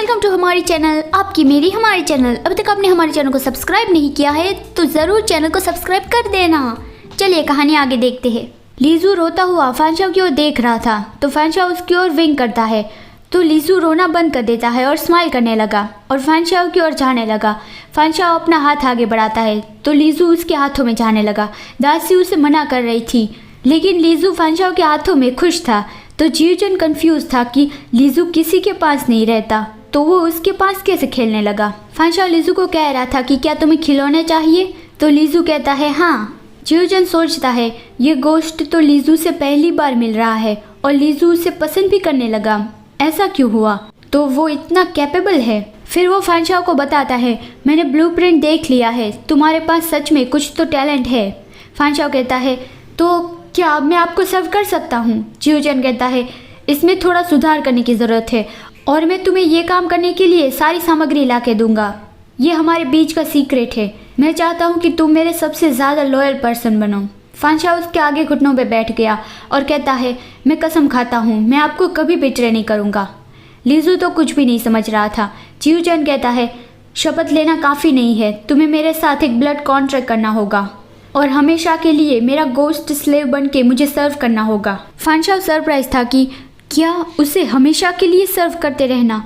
Welcome to हमारी channel, आपकी मेरी हमारी चैनल। अभी तक आपने हमारे चैनल को सब्सक्राइब नहीं किया है तो ज़रूर चैनल को सब्सक्राइब कर देना। चलिए कहानी आगे देखते हैं। लीजू रोता हुआ फानशाओ की ओर देख रहा था तो फानशाओ उसकी ओर विंक करता है तो लीजू रोना बंद कर देता है और स्माइल करने लगा और फानशाओ की ओर जाने लगा। फानशाओ अपना हाथ आगे बढ़ाता है तो लीजू उसके हाथों में जाने लगा। दासी उसे मना कर रही थी लेकिन लीजू फानशाओ के हाथों में खुश था। तो जियोचन कंफ्यूज था कि लीजू किसी के पास नहीं रहता तो वो उसके पास कैसे खेलने लगा। फानशाओ लीजू को कह रहा था कि क्या तुम्हें खिलौने चाहिए, तो लीजू कहता है हाँ। जियोचन सोचता है ये गोश्त तो लीजू से पहली बार मिल रहा है और लीजू उसे पसंद भी करने लगा, ऐसा क्यों हुआ, तो वो इतना कैपेबल है। फिर वो फानशाओ को बताता है मैंने ब्लूप्रिंट देख लिया है, तुम्हारे पास सच में कुछ तो टैलेंट है। फानशाओ कहता है तो क्या मैं आपको सर्व कर सकता हूँ। जियोचन कहता है इसमें थोड़ा सुधार करने की ज़रूरत है और मैं तुम्हें ये काम करने के लिए सारी सामग्री ला के दूंगा। ये हमारे बीच का सीक्रेट है। मैं चाहता हूँ कि तुम मेरे सबसे ज़्यादा लॉयल पर्सन बनो। फानशाओ उसके आगे घुटनों पे बैठ गया और कहता है मैं कसम खाता हूँ मैं आपको कभी बिट्रे नहीं करूँगा। लीजू तो कुछ भी नहीं समझ रहा था। जियोचन कहता है शपथ लेना काफ़ी नहीं है, तुम्हें मेरे साथ एक ब्लड कॉन्ट्रैक्ट करना होगा और हमेशा के लिए मेरा गोश्त स्लेव बन के मुझे सर्व करना होगा। फानशाओ सरप्राइज था कि क्या उसे हमेशा के लिए सर्व करते रहना,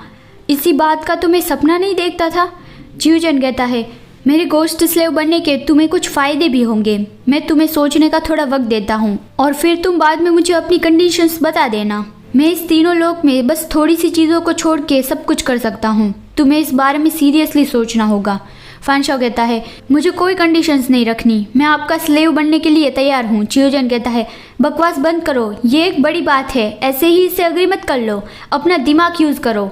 इसी बात का तो मैं सपना नहीं देखता था। जियोचन कहता है मेरे गोश्त स्लेव बनने के तुम्हें कुछ फ़ायदे भी होंगे, मैं तुम्हें सोचने का थोड़ा वक्त देता हूँ और फिर तुम बाद में मुझे अपनी कंडीशंस बता देना। मैं इस तीनों लोक में बस थोड़ी सी चीज़ों को छोड़ के सब कुछ कर सकता हूँ, तुम्हें इस बारे में सीरियसली सोचना होगा। फानशाओ कहता है मुझे कोई कंडीशंस नहीं रखनी, मैं आपका स्लेव बनने के लिए तैयार हूँ। जियोचन कहता है बकवास बंद करो, ये एक बड़ी बात है, ऐसे ही इससे अग्री मत कर लो, अपना दिमाग यूज़ करो।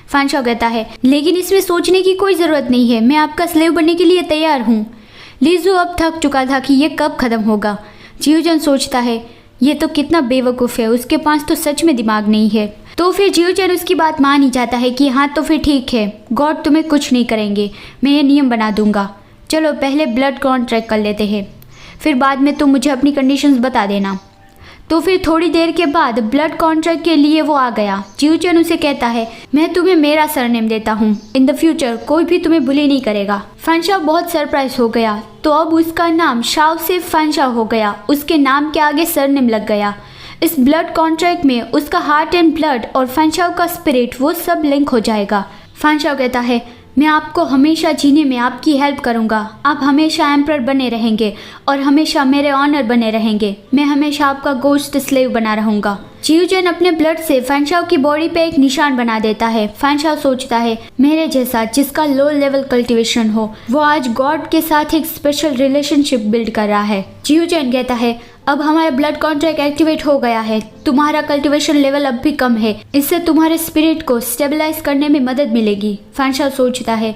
फानशाओ कहता है लेकिन इसमें सोचने की कोई ज़रूरत नहीं है, मैं आपका स्लेव बनने के लिए तैयार हूँ। लीजू अब थक चुका था कि ये कब ख़त्म होगा। जियोचन सोचता है ये तो कितना बेवकूफ़ है, उसके पास तो सच में दिमाग नहीं है। तो फिर जियोचन उसकी बात मान ही जाता है कि हाँ तो फिर ठीक है, गॉड तुम्हें कुछ नहीं करेंगे, मैं ये नियम बना दूंगा। चलो पहले ब्लड कॉन्ट्रैक्ट कर लेते हैं, फिर बाद में तुम मुझे अपनी कंडीशंस बता देना। तो फिर थोड़ी देर के बाद ब्लड कॉन्ट्रैक्ट के लिए वो आ गया। जियोचन उसे कहता है मैं तुम्हें मेरा सरनेम देता हूँ, इन द फ्यूचर कोई भी तुम्हें बुली नहीं करेगा। फानशाओ बहुत सरप्राइज हो गया, तो अब उसका नाम शाओ से फानशाओ हो गया, उसके नाम के आगे सरनेम लग गया। इस ब्लड कॉन्ट्रैक्ट में उसका हार्ट एंड ब्लड और फानशाओ का स्पिरिट वो सब लिंक हो जाएगा। फानशाओ कहता है मैं आपको हमेशा जीने में आपकी हेल्प करूंगा, आप हमेशा एम्परर बने रहेंगे और हमेशा मेरे ऑनर बने रहेंगे, मैं हमेशा आपका गोश्त स्लेव बना रहूंगा। जियोचन अपने ब्लड से फानशाओ की बॉडी पे एक निशान बना देता है। फानशाओ सोचता है मेरे जैसा जिसका लो लेवल कल्टीवेशन हो वो आज गॉड के साथ एक स्पेशल रिलेशनशिप बिल्ड कर रहा है। जियोचन कहता है अब हमारा ब्लड कॉन्ट्रैक्ट एक्टिवेट हो गया है, तुम्हारा कल्टीवेशन लेवल अब भी कम है, इससे तुम्हारे स्पिरिट को स्टेबलाइज करने में मदद मिलेगी। फानशाओ सोचता है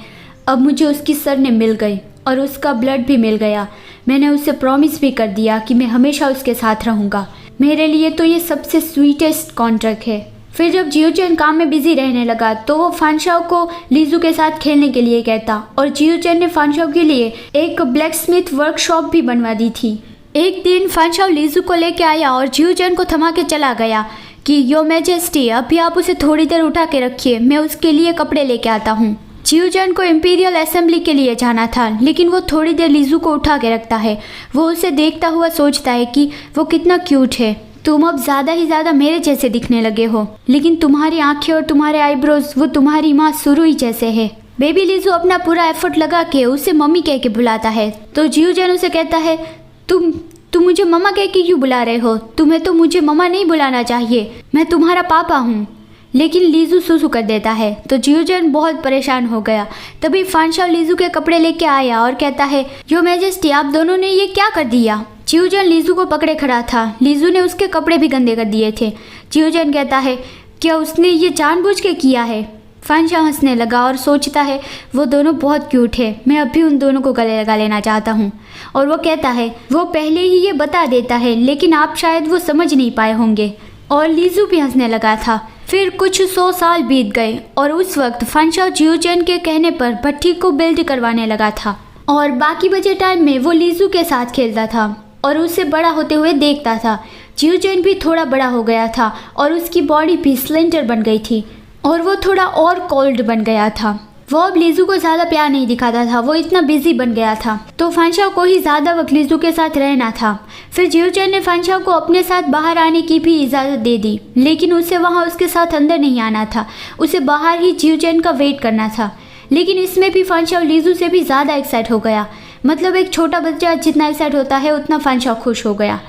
अब मुझे उसकी सरनेम मिल गई और उसका ब्लड भी मिल गया, मैंने उसे प्रॉमिस भी कर दिया कि मैं हमेशा उसके साथ रहूँगा, मेरे लिए तो ये सबसे स्वीटेस्ट कॉन्ट्रैक्ट है। फिर जब जियोचन काम में बिजी रहने लगा तो वो फानशाओ को लीजू के साथ खेलने के लिए कहता और जियोचन ने फानशाओ के लिए एक ब्लैक स्मिथ वर्कशॉप भी बनवा दी थी। एक दिन फानशाओ लीजू को लेके आया और जियोचन को थमा के चला गया कि यो मैजेस्टी अभी आप उसे थोड़ी देर उठा के रखिए, मैं उसके लिए कपड़े लेके आता हूँ। जियोचन को इंपीरियल असेंबली के लिए जाना था लेकिन वो थोड़ी देर लीजू को उठा के रखता है। वो उसे देखता हुआ सोचता है कि वो कितना क्यूट है, तुम अब ज़्यादा ही ज़्यादा मेरे जैसे दिखने लगे हो, लेकिन तुम्हारी आंखें और तुम्हारे आईब्रोज वो तुम्हारी माँ सुरुई जैसे है। बेबी लीजू अपना पूरा एफर्ट लगा के उसे मम्मी कह के बुलाता है तो जियोचन उसे कहता है तुम मुझे मम्मा कह के क्यों बुला रहे हो, तुम्हें तो मुझे मम्मा नहीं बुलाना चाहिए, मैं तुम्हारा पापा हूँ। लेकिन लीजू सुसु कर देता है तो जियोचन बहुत परेशान हो गया। तभी फानशाओ लीजू के कपड़े लेके आया और कहता है यो मैजेस्टी आप दोनों ने ये क्या कर दिया। जियोचन लीजू को पकड़े खड़ा था, लीजू ने उसके कपड़े भी गंदे कर दिए थे। जियोचन कहता है क्या उसने ये जानबूझ के किया है। फानशाओ हंसने लगा और सोचता है वो दोनों बहुत क्यूट है, मैं अभी उन दोनों को गले लगा लेना चाहता हूँ। और वो कहता है वो पहले ही ये बता देता है लेकिन आप शायद वो समझ नहीं पाए होंगे। और लीजू भी हंसने लगा था। फिर कुछ 100 साल बीत गए और उस वक्त फानशाओ जियोचन के कहने पर भट्टी को बिल्ड करवाने लगा था और बाकी बचे टाइम में वो लीजू के साथ खेलता था और उसे बड़ा होते हुए देखता था। जियोचन भी थोड़ा बड़ा हो गया था और उसकी बॉडी भी स्लेंडर बन गई थी। और वो थोड़ा और कोल्ड बन गया था। वो अब लीजू को ज़्यादा प्यार नहीं दिखाता था, वो इतना बिजी बन गया था। तो फानशाओ को ही ज़्यादा वक्त लीजू के साथ रहना था। फिर जियोचेन ने फानशाओ को अपने साथ बाहर आने की भी इजाज़त दे दी, लेकिन उसे वहाँ उसके साथ अंदर नहीं आना था, उसे बाहर ही जियोचेन का वेट करना था। लेकिन इसमें भी फानशाओ लीजू से भी ज़्यादा एक्साइट हो गया। मतलब एक छोटा बच्चा जितना एक्साइट होता है उतना फानशाओ खुश हो गया।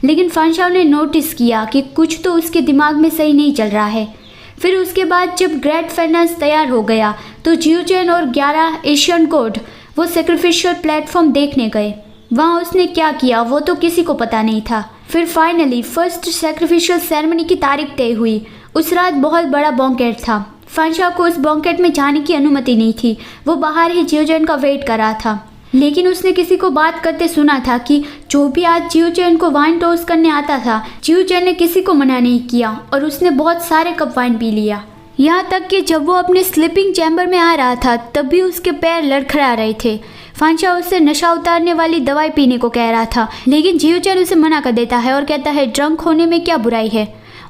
लेकिन फानशाओ ने नोटिस किया कि कुछ तो उसके दिमाग में सही नहीं चल रहा है। फिर उसके बाद जब ग्रेट फाइनेंस तैयार हो गया तो जियोचेन और 11 एशियन कोड वो सेक्रीफिशियल प्लेटफॉर्म देखने गए। वहाँ उसने क्या किया वो तो किसी को पता नहीं था। फिर फाइनली फर्स्ट सेक्रीफिशियल सेरेमनी की तारीख तय हुई। उस रात बहुत बड़ा बैंकेट था। फानशाओ को उस बैंकेट में जाने की अनुमति नहीं थी, वो बाहर ही जियोचेन का वेट कर रहा था। लेकिन उसने किसी को बात करते सुना था कि जो भी आज जियोचेन को वाइन टोस्ट करने आता था, जियोचेन ने किसी को मना नहीं किया और उसने बहुत सारे कप वाइन पी लिया। यहाँ तक कि जब वो अपने स्लीपिंग चैम्बर में आ रहा था तब भी उसके पैर लड़खड़ा रहे थे। फानशाओ उससे नशा उतारने वाली दवाई पीने को कह रहा था, लेकिन जियोचेन उसे मना कर देता है और कहता है ड्रंक होने में क्या बुराई है।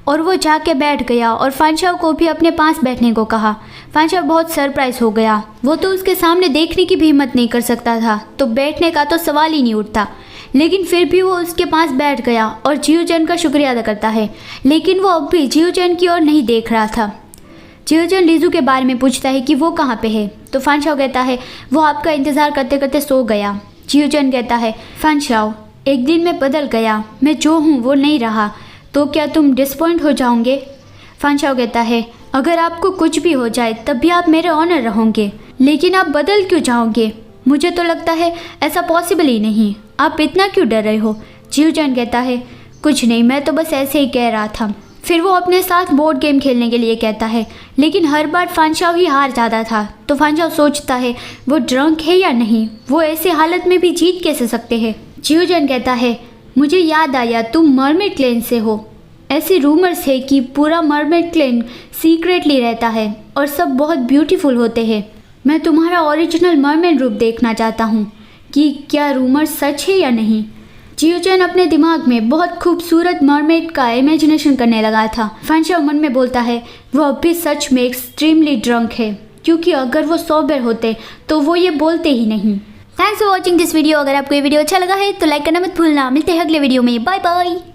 और वो जाके बैठ गया और फानशाओ को भी अपने पास बैठने को कहा। फानशाओ बहुत सरप्राइज हो गया, वो तो उसके सामने देखने की भी हिम्मत नहीं कर सकता था, तो बैठने का तो सवाल ही नहीं उठता। लेकिन फिर भी वो उसके पास बैठ गया और जियोचेन का शुक्रिया अदा करता है। लेकिन वो अब भी जियोचेन की ओर नहीं देख रहा था। जियोचेन लीजू के बारे में पूछता है कि वो कहाँ पे है, तो फानशाओ कहता है वो आपका इंतज़ार करते करते सो गया। जियोचेन कहता है फानशाओ एक दिन मैं बदल गया, मैं जो हूँ वो नहीं रहा, तो क्या तुम डिसपॉइंट हो जाओगे। फानशाओ कहता है अगर आपको कुछ भी हो जाए तब भी आप मेरे ऑनर रहोगे, लेकिन आप बदल क्यों जाओगे, मुझे तो लगता है ऐसा पॉसिबल ही नहीं, आप इतना क्यों डर रहे हो। जियोचेन कहता है कुछ नहीं, मैं तो बस ऐसे ही कह रहा था। फिर वो अपने साथ बोर्ड गेम खेलने के लिए कहता है, लेकिन हर बार फानशाओ ही हार जाता था। तो फानशाओ सोचता है वो ड्रंक है या नहीं, वो ऐसे हालत में भी जीत कैसे सकते हैं। जियोचेन कहता है मुझे याद आया तुम मरमेड क्लेन से हो, ऐसे रूमर्स है कि पूरा मरमेड क्लेन सीक्रेटली रहता है और सब बहुत ब्यूटीफुल होते हैं। मैं तुम्हारा ओरिजिनल मरमेड रूप देखना चाहता हूँ कि क्या रूमर सच है या नहीं। जियोचेन अपने दिमाग में बहुत खूबसूरत मरमेड का इमेजिनेशन करने लगा था। फानशाओ मन में बोलता है वो अब भी सच में एक्सट्रीमली ड्रंक है, क्योंकि अगर वो सोबर होते तो वो ये बोलते ही नहीं। Thanks for watching this video. अगर आपको ये वीडियो अच्छा लगा है तो लाइक करना मत भूलना। मिलते हैं अगले वीडियो में, बाय बाय।